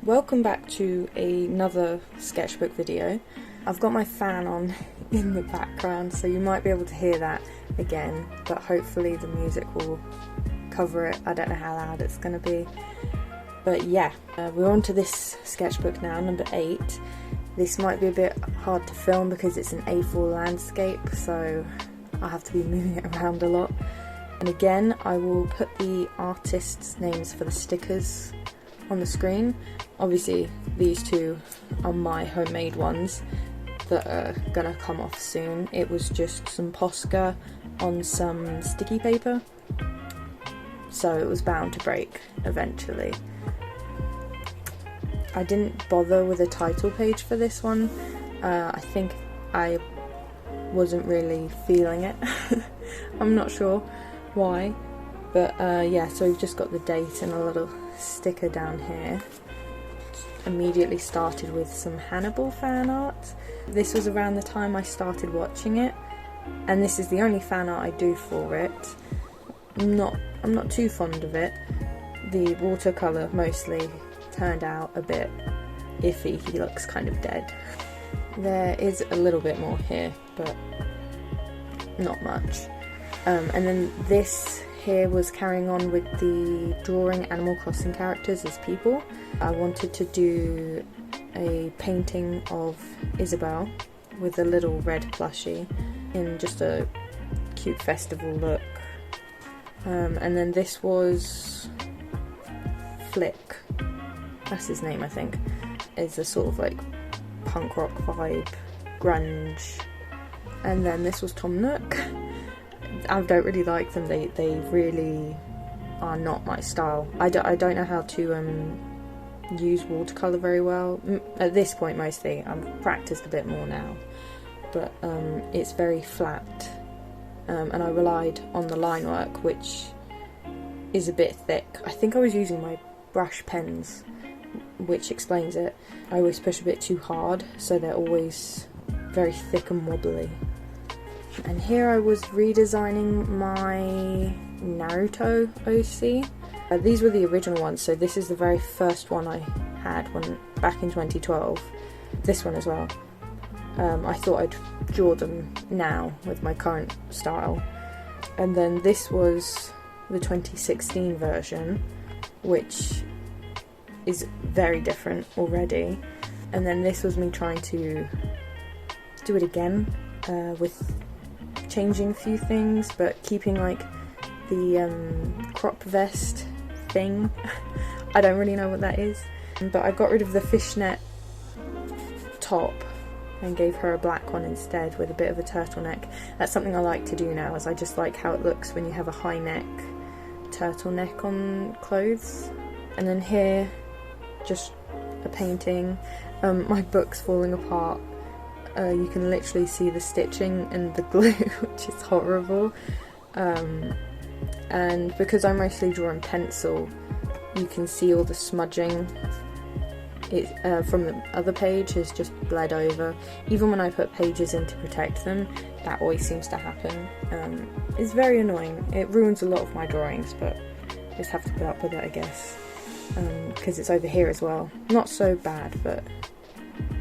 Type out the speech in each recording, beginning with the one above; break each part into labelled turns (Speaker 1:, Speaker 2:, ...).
Speaker 1: Welcome back to another sketchbook video. I've got my fan on in the background, so you might be able to hear that again, but hopefully the music will cover it. I don't know how loud it's going to be. But yeah, we're on to this sketchbook now, number 8. This might be a bit hard to film because it's an A4 landscape, so I'll have to be moving it around a lot. And again, I will put the artists' names for the stickers on the screen. Obviously these two are my homemade ones that are gonna come off soon. It was just some Posca on some sticky paper, so it was bound to break eventually. I didn't bother with a title page for this one. I think I wasn't really feeling it. I'm not sure why, but yeah, so we've just got the date and a little sticker down here. Immediately started with some Hannibal fan art. This was around the time I started watching it, and this is the only fan art I do for it. I'm not too fond of it. The watercolour mostly turned out a bit iffy. He looks kind of dead. There is a little bit more here, but not much. And then this here was carrying on with the drawing Animal Crossing characters as people. I wanted to do a painting of Isabel with a little red plushie in just a cute festival look. And then this was Flick, that's his name I think. It's a sort of like punk rock vibe, grunge. And then this was Tom Nook. I don't really like them, they really are not my style. I don't know how to use watercolour very well. At this point mostly, I've practised a bit more now, but it's very flat, and I relied on the line work, which is a bit thick. I think I was using my brush pens, which explains it. I always push a bit too hard, so they're always very thick and wobbly. And here I was redesigning my Naruto OC. These were the original ones, so this is the very first one I had back in 2012. This one as well. I thought I'd draw them now with my current style. And then this was the 2016 version, which is very different already. And then this was me trying to do it again with changing a few things, but keeping like the crop vest thing. I don't really know what that is, but I got rid of the fishnet top and gave her a black one instead with a bit of a turtleneck. That's something I like to do now, as I just like how it looks when you have a high neck turtleneck on clothes. And then here, just a painting. My book's falling apart. You can literally see the stitching and the glue, which is horrible. And because I mostly draw in pencil, you can see all the smudging from the other page has just bled over. Even when I put pages in to protect them, that always seems to happen. It's very annoying. It ruins a lot of my drawings, but I just have to put up with it, I guess. Because it's over here as well. Not so bad, but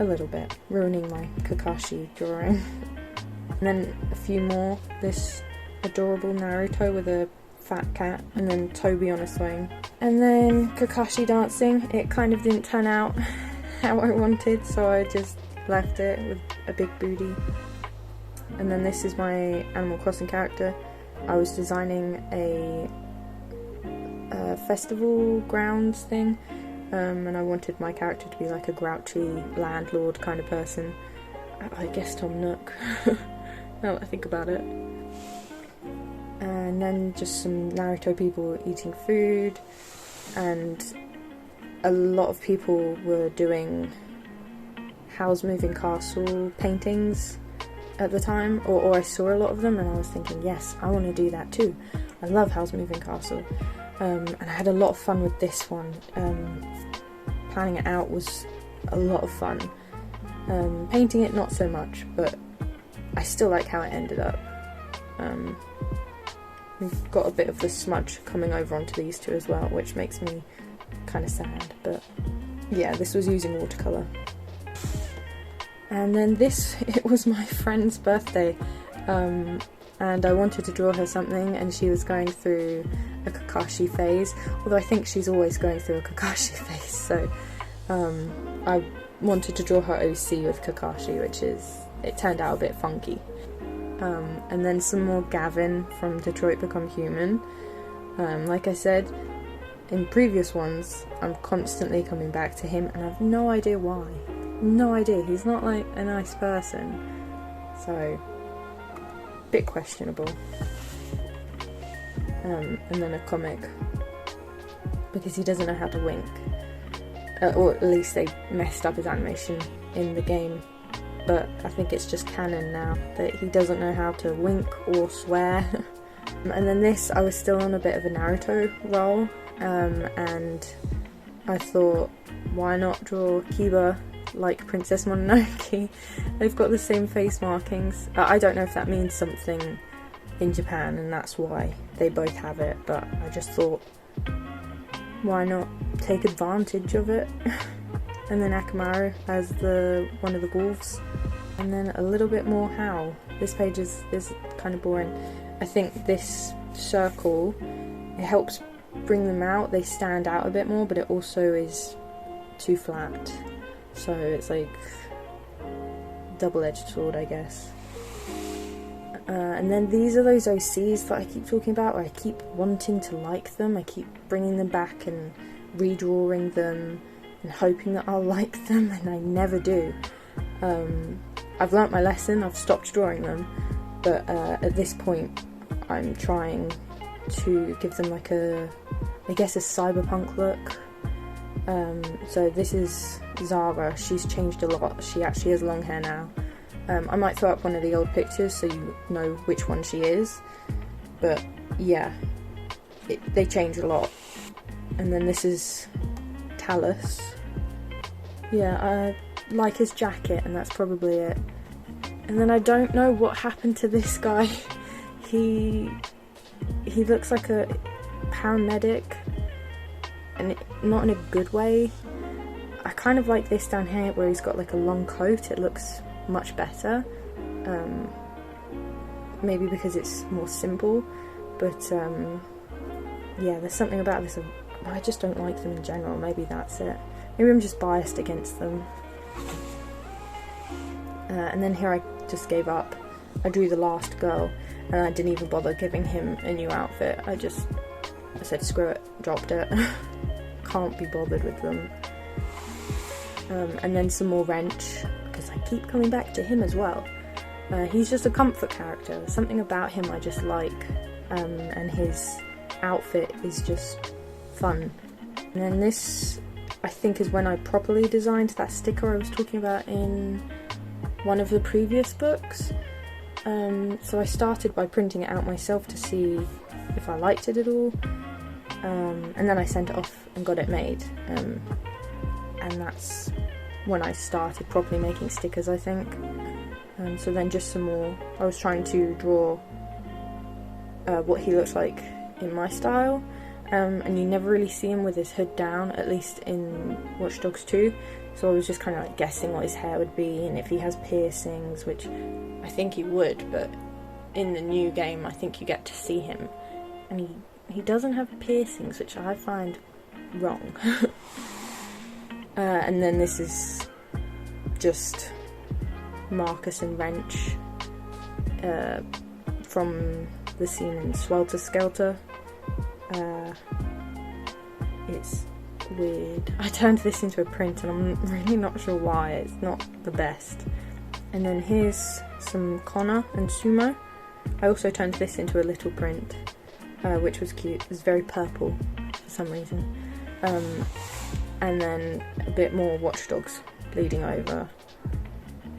Speaker 1: a little bit, ruining my Kakashi drawing. And then a few more. This adorable Naruto with a fat cat, and then Toby on a swing. And then Kakashi dancing. It kind of didn't turn out how I wanted, so I just left it with a big booty. And then this is my Animal Crossing character. I was designing a festival grounds thing. And I wanted my character to be like a grouchy landlord kind of person. I guess Tom Nook, now that I think about it. And then just some Naruto people eating food, and a lot of people were doing Howl's Moving Castle paintings at the time, or I saw a lot of them and I was thinking, yes, I want to do that too. I love Howl's Moving Castle. And I had a lot of fun with this one. Planning it out was a lot of fun. Painting it not so much, but I still like how it ended up. We've got a bit of the smudge coming over onto these two as well, which makes me kind of sad, but yeah, this was using watercolour. And then this, it was my friend's birthday, and I wanted to draw her something, and she was going through a Kakashi phase, although I think she's always going through a Kakashi phase, so I wanted to draw her OC with Kakashi, it turned out a bit funky. And then some more Gavin from Detroit Become Human. Like I said in previous ones, I'm constantly coming back to him, and I have no idea why. No idea, he's not like a nice person, so bit questionable. And then a comic, because he doesn't know how to wink, or at least they messed up his animation in the game, but I think it's just canon now that he doesn't know how to wink or swear. And then this, I was still on a bit of a Naruto roll, and I thought, why not draw Kiba like Princess Mononoke? They've got the same face markings. I don't know if that means something in Japan and that's why they both have it, but I just thought, why not take advantage of it? And then Akamaru as one of the wolves, and then a little bit more Hao. This page is kind of boring. I think this circle, it helps bring them out, they stand out a bit more, but it also is too flat, so it's like double-edged sword, I guess. And then these are those OCs that I keep talking about, where I keep wanting to like them, I keep bringing them back and redrawing them and hoping that I'll like them, and I never do. I've learnt my lesson, I've stopped drawing them, but at this point I'm trying to give them like a cyberpunk look. So this is Zara, she's changed a lot, she actually has long hair now. I might throw up one of the old pictures so you know which one she is, but yeah, they change a lot. And then this is Talus. Yeah, I like his jacket, and that's probably it. And then I don't know what happened to this guy. He looks like a paramedic, and not in a good way. I kind of like this down here where he's got like a long coat, it looks much better. Maybe because it's more simple, but yeah, there's something about this, I just don't like them in general, maybe that's it. Maybe I'm just biased against them. And then here I just gave up. I drew the last girl, and I didn't even bother giving him a new outfit. I said screw it, dropped it. Can't be bothered with them. And then some more Wrench, because I keep coming back to him as well. He's just a comfort character. There's something about him I just like, and his outfit is just fun. And then this, I think, is when I properly designed that sticker I was talking about in one of the previous books. So I started by printing it out myself to see if I liked it at all, and then I sent it off and got it made, and that's when I started properly making stickers, I think. So then just some more, I was trying to draw what he looks like in my style, and you never really see him with his hood down, at least in Watch Dogs 2, so I was just kind of like guessing what his hair would be and if he has piercings, which I think he would, but in the new game I think you get to see him, and he doesn't have piercings, which I find wrong. And then this is just Marcus and Wrench from the scene in Swelter Skelter. It's weird. I turned this into a print and I'm really not sure why, it's not the best. And then here's some Connor and Sumo. I also turned this into a little print, which was cute. It was very purple for some reason. And then a bit more Watch Dogs bleeding over.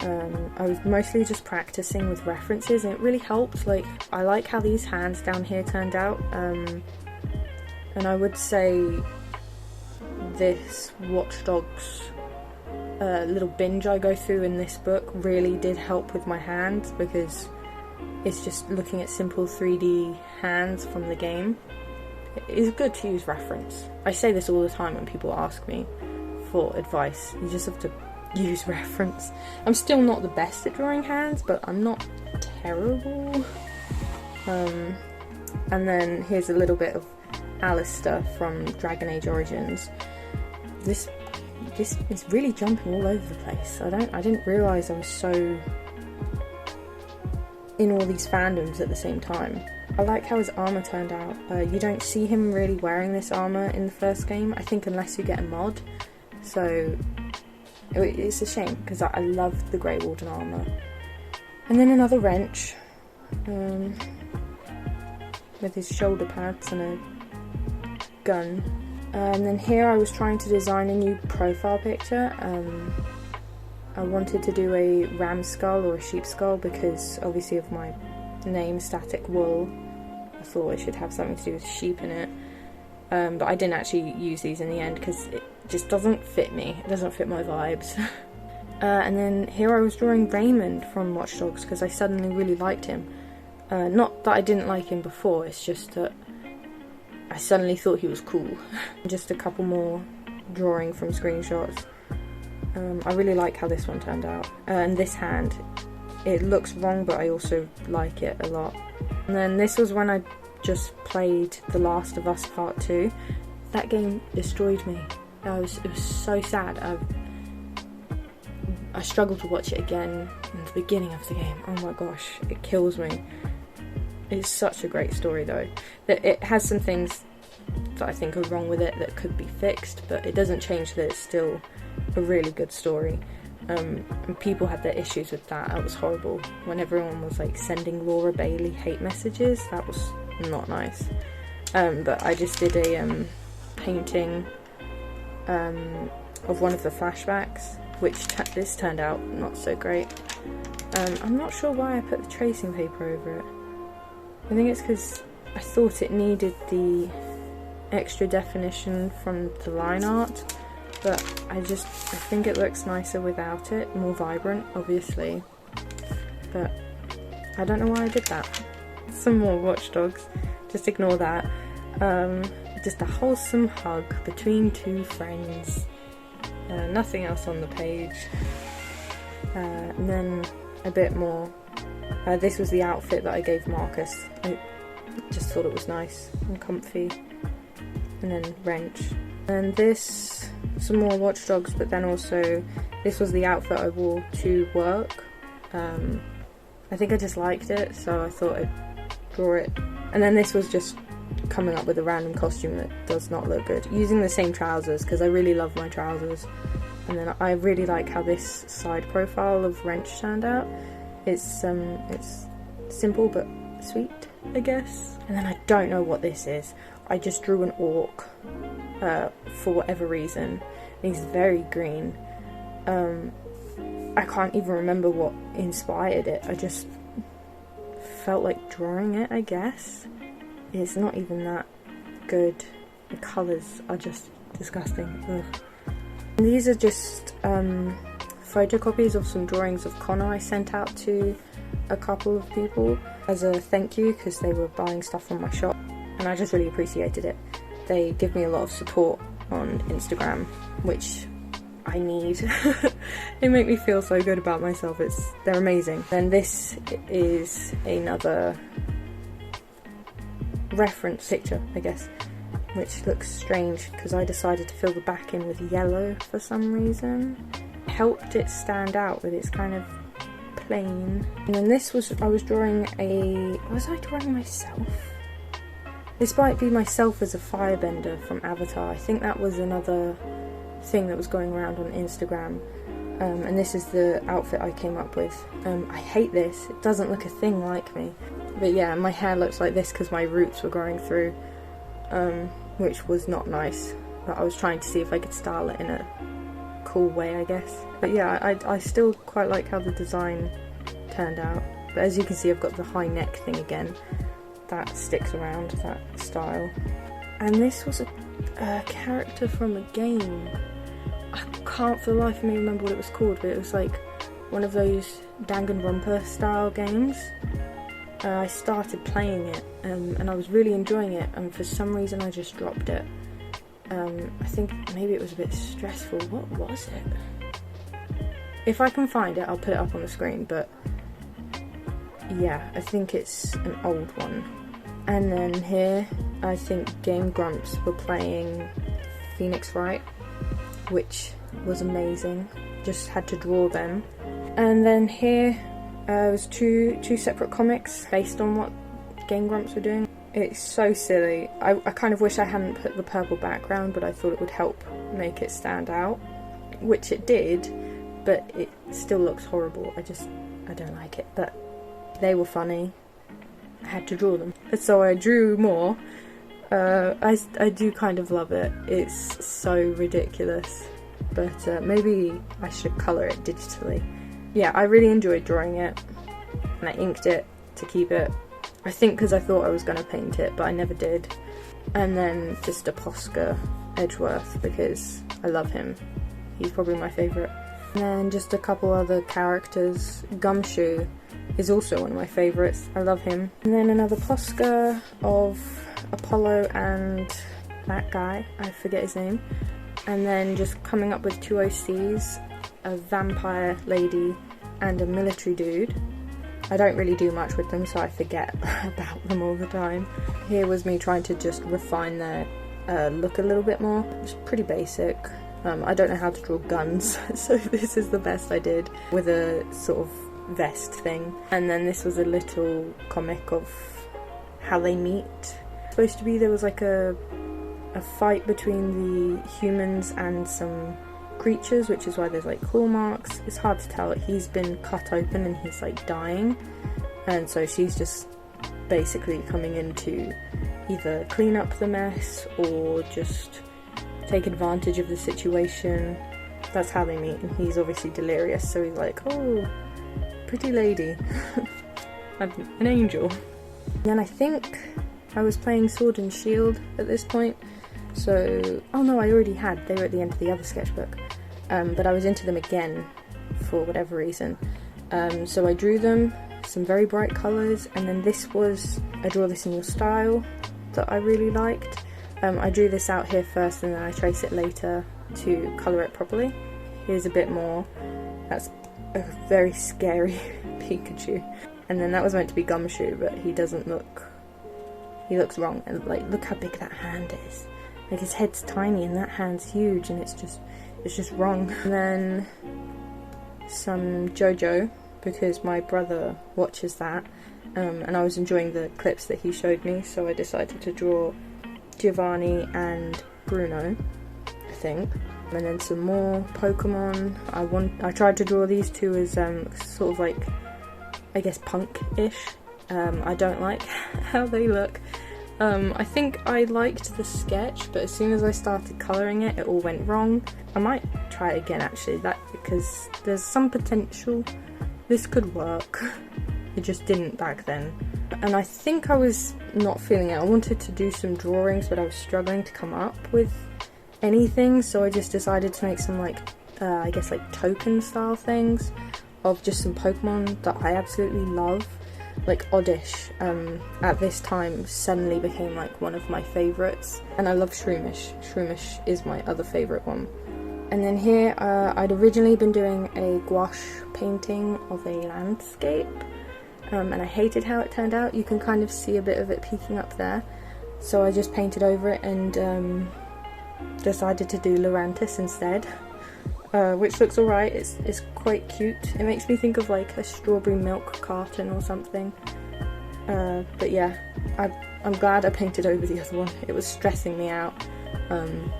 Speaker 1: I was mostly just practicing with references, and it really helped. Like, I like how these hands down here turned out, and I would say this Watch Dogs little binge I go through in this book really did help with my hands, because it's just looking at simple 3D hands from the game. It is good to use reference. I say this all the time when people ask me for advice. You just have to use reference. I'm still not the best at drawing hands, but I'm not terrible. And then here's a little bit of Alistair from Dragon Age Origins. This is really jumping all over the place. I didn't realise I was so in all these fandoms at the same time. I like how his armour turned out. You don't see him really wearing this armour in the first game, I think, unless you get a mod. So it's a shame, because I love the Grey Warden armour. And then another wrench, with his shoulder pads and a gun. And then here I was trying to design a new profile picture. I wanted to do a ram skull or a sheep skull because obviously of my name, Static Wool. I thought it should have something to do with sheep in it. But I didn't actually use these in the end because it just doesn't fit me. It doesn't fit my vibes. And then here I was drawing Raymond from Watch Dogs because I suddenly really liked him. Not that I didn't like him before, it's just that I suddenly thought he was cool. Just a couple more drawing from screenshots. I really like how this one turned out. And this hand, it looks wrong, but I also like it a lot. And then this was when I just played The Last of Us Part 2. That game destroyed me. It was so sad. I struggled to watch it again in the beginning of the game. Oh my gosh, it kills me. It's such a great story though. It has some things that I think are wrong with it that could be fixed, but it doesn't change that it's still a really good story. And people had their issues with that. That was horrible. When everyone was like sending Laura Bailey hate messages, that was not nice. But I just did a painting of one of the flashbacks, which this turned out not so great. I'm not sure why I put the tracing paper over it. I think it's because I thought it needed the extra definition from the line art, but I think it looks nicer without it, more vibrant obviously, but I don't know why I did that. Some more Watch Dogs, just ignore that. Just a wholesome hug between two friends, nothing else on the page. And then a bit more. This was the outfit that I gave Marcus. I just thought it was nice and comfy. And then wrench. And this, some more Watch Dogs, but then also this was the outfit I wore to work. I think I just liked it, so I thought I'd draw it. And then this was just coming up with a random costume that does not look good. Using the same trousers, because I really love my trousers. And then I really like how this side profile of wrench turned out. It's simple but sweet, I guess. And then I don't know what this is. I just drew an orc for whatever reason. He's very green. I can't even remember what inspired it. I just felt like drawing it, I guess. It's not even that good. The colours are just disgusting. Ugh. And these are just photocopies of some drawings of Connor I sent out to a couple of people as a thank you because they were buying stuff from my shop and I just really appreciated it. They give me a lot of support on Instagram, which I need. They make me feel so good about myself. They're amazing. And this is another reference picture, I guess, which looks strange because I decided to fill the back in with yellow for some reason. Helped it stand out with its kind of plain. And then this was, I was drawing was I drawing myself? This might be myself as a firebender from Avatar. I think that was another thing that was going around on Instagram. And this is the outfit I came up with. I hate this, it doesn't look a thing like me. But yeah, my hair looks like this because my roots were growing through, which was not nice. But I was trying to see if I could style it in a cool way, I guess. But yeah, I still quite like how the design turned out. But as you can see, I've got the high neck thing again. That sticks around, that style. And this was a character from a game. I can't for the life of me remember what it was called, but it was like one of those Danganronpa style games. I started playing it and I was really enjoying it, and for some reason I just dropped it. I think maybe it was a bit stressful. What was it? If I can find it, I'll put it up on the screen, but yeah, I think it's an old one. And then here, I think Game Grumps were playing Phoenix Wright, which was amazing. Just had to draw them. And then here was two separate comics based on what Game Grumps were doing. It's so silly. I kind of wish I hadn't put the purple background, but I thought it would help make it stand out, which it did, but it still looks horrible. I don't like it, but they were funny. I had to draw them. So I drew more. I do kind of love it. It's so ridiculous, but maybe I should colour it digitally. Yeah, I really enjoyed drawing it, and I inked it to keep it. I think because I thought I was going to paint it, but I never did. And then just a Posca Edgeworth, because I love him. He's probably my favourite. And then just a couple other characters. Gumshoe is also one of my favourites. I love him. And then another Posca of Apollo and that guy, I forget his name. And then just coming up with two OCs, a vampire lady and a military dude. I don't really do much with them, so I forget about them all the time. Here was me trying to just refine their look a little bit more. It's pretty basic. I don't know how to draw guns, so this is the best I did, with a sort of vest thing. And then this was a little comic of how they meet. Supposed to be there was like a fight between the humans and some creatures, which is why there's like claw marks. It's hard to tell. He's been cut open and he's like dying, and so she's just basically coming in to either clean up the mess or just take advantage of the situation. That's how they meet, and he's obviously delirious, so he's like, oh, pretty lady. I'm an angel. And then I think I was playing Sword and Shield at this point. So, oh no, I already had. They were at the end of the other sketchbook. But I was into them again for whatever reason. So I drew them, some very bright colours, and then this was, I draw this in your style that I really liked. I drew this out here first and then I trace it later to colour it properly. Here's a bit more. That's a very scary Pikachu. And then that was meant to be Gumshoe, but he doesn't look, he looks wrong. And like, look how big that hand is. Like, his head's tiny and that hand's huge, and it's just wrong. And then some JoJo, because my brother watches that, and I was enjoying the clips that he showed me, so I decided to draw Giovanni and Bruno, I think. And then some more Pokemon. I tried to draw these two as sort of like, I guess, punk-ish. I don't like how they look. I think I liked the sketch, but as soon as I started colouring it, it all went wrong. I might try it again actually, because there's some potential. This could work. It just didn't back then. And I think I was not feeling it. I wanted to do some drawings, but I was struggling to come up with anything, so I just decided to make some like, I guess like token style things of just some Pokemon that I absolutely love. Like Oddish, at this time suddenly became like one of my favourites, and I love Shroomish. Shroomish is my other favourite one. And then here, I'd originally been doing a gouache painting of a landscape, and I hated how it turned out. You can kind of see a bit of it peeking up there, so I just painted over it and decided to do Lurantis instead. Which looks alright. It's quite cute. It makes me think of like a strawberry milk carton or something. But yeah, I'm glad I painted over the other one. It was stressing me out, and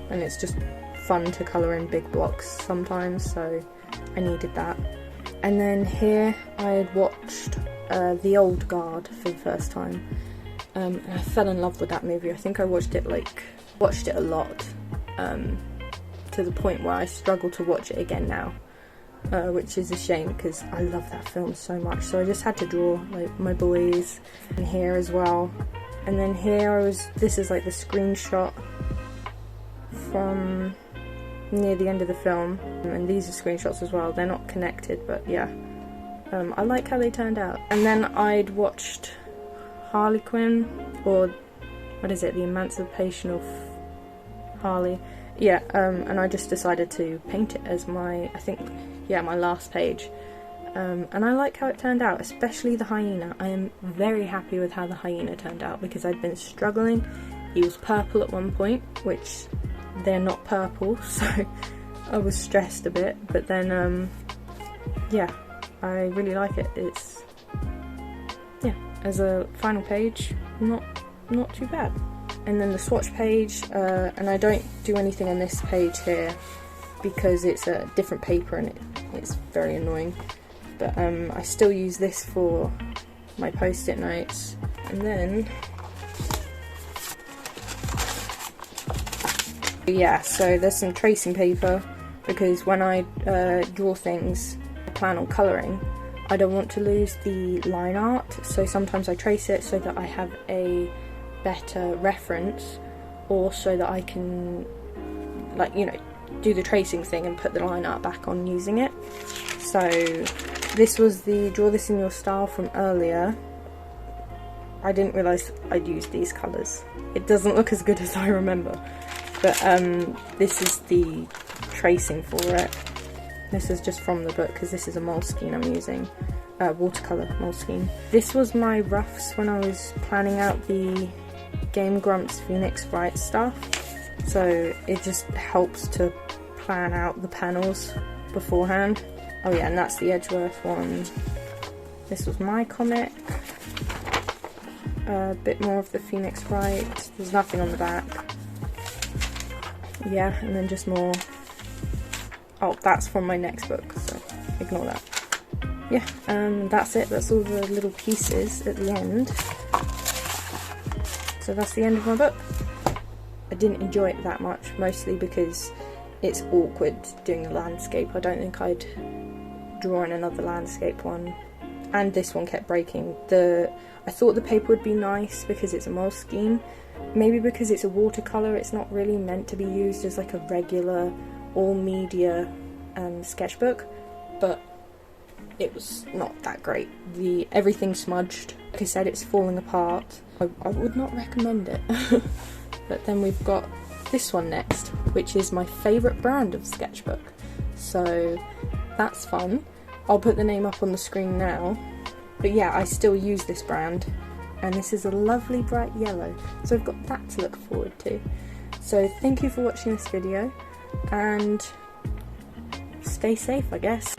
Speaker 1: it's just fun to colour in big blocks sometimes, so I needed that. And then here I had watched The Old Guard for the first time, and I fell in love with that movie. I think I watched it a lot. To the point where I struggle to watch it again now, which is a shame because I love that film so much. So I just had to draw like my boys, and here as well. And then here this is like the screenshot from near the end of the film, and these are screenshots as well. They're not connected, but yeah, I like how they turned out. And then I'd watched Harley Quinn, or what is it, The Emancipation of Harley. Yeah, and I just decided to paint it as my, I think, yeah, my last page. And I like how it turned out, especially the hyena. I am very happy with how the hyena turned out because I'd been struggling. He was purple at one point, which they're not purple, so I was stressed a bit. But then, yeah, I really like it. It's, yeah, as a final page, not too bad. And then the swatch page, and I don't do anything on this page here because it's a different paper and it's very annoying. But I still use this for my post-it notes. And then, yeah, so there's some tracing paper because when I draw things, I plan on colouring. I don't want to lose the line art, so sometimes I trace it so that I have a better reference, or so that I can, like, you know, do the tracing thing and put the line art back on using it. So this was the Draw This in Your Style from earlier. I didn't realise I'd used these colours. It doesn't look as good as I remember, but this is the tracing for it. This is just from the book because this is a Moleskine I'm using. Watercolour Moleskine. This was my roughs when I was planning out the Game Grumps Phoenix Wright stuff, so it just helps to plan out the panels beforehand. Oh yeah, and that's the Edgeworth one. This was my comic. A bit more of the Phoenix Wright. There's nothing on the back. Yeah, and then just more. Oh, that's from my next book, so ignore that. Yeah, that's it. That's all the little pieces at the end. So that's the end of my book. I didn't enjoy it that much, mostly because it's awkward doing the landscape. I don't think I'd draw in another landscape one. And this one kept breaking. I thought the paper would be nice because it's a Moleskine. Maybe because it's a watercolour, it's not really meant to be used as like a regular all media sketchbook, but it was not that great. Everything smudged. Like I said, it's falling apart. I would not recommend it. But then we've got this one next, which is my favourite brand of sketchbook. So that's fun. I'll put the name up on the screen now. But yeah, I still use this brand. And this is a lovely bright yellow. So I've got that to look forward to. So thank you for watching this video. And stay safe, I guess.